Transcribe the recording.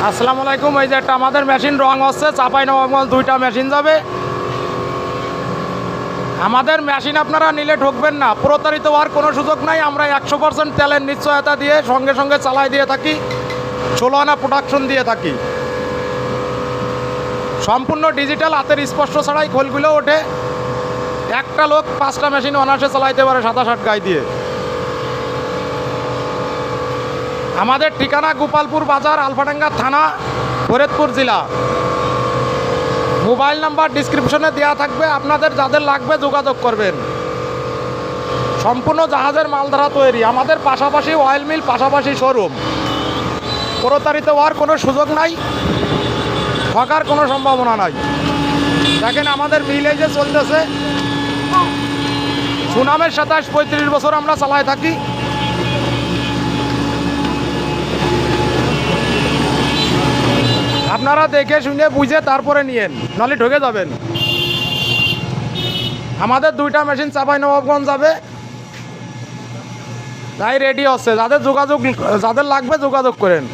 আসসালামু আলাইকুম। এই যে একটা আমাদের মেশিন রং হচ্ছে, চাঁপাইনবাবগঞ্জ 2টা মেশিন যাবে। আমাদের মেশিন আপনারা নিলে ঠকবেন না, প্রতারিত হওয়ার কোনো সুযোগ নাই। আমরা 100% তেলের নিশ্চয়তা দিয়ে সঙ্গে সঙ্গে চালাই দিয়ে থাকি, 16 আনা প্রোডাকশন দিয়ে থাকি। সম্পূর্ণ ডিজিটাল, হাতের স্পর্শ ছাড়াই খোলগুলো ওঠে। একটা লোক 5টা মেশিন অনার্সে চালাইতে পারে 27 গাই দিয়ে। আমাদের ঠিকানা গোপালপুর বাজার, আলফাডাঙ্গা থানা, ফরিদপুর জেলা। মোবাইল নাম্বার ডিসক্রিপশনে দেওয়া থাকবে, আপনাদের যাদের লাগবে যোগাযোগ করবেন। সম্পূর্ণ জাহাজের মাল দ্বারা তৈরি। আমাদের পাশাপাশি অয়েল মিল, পাশাপাশি শোরুম। প্রতারিত হওয়ার কোনো সুযোগ নাই, ঠকার কোনো সম্ভাবনা নাই। দেখেন আমাদের মিল এই যে চলতেছে, সুনামের 27-35 বছর আমরা চালায় থাকি। আপনারা দেখে শুনে বুঝে তারপরে নিয়েন, নাহলে ঠকে যাবেন। আমাদের 2টা মেশিন চাঁপাইনবাবগঞ্জ যাবে, তাই রেডি হচ্ছে। যাদের লাগবে যোগাযোগ করেন।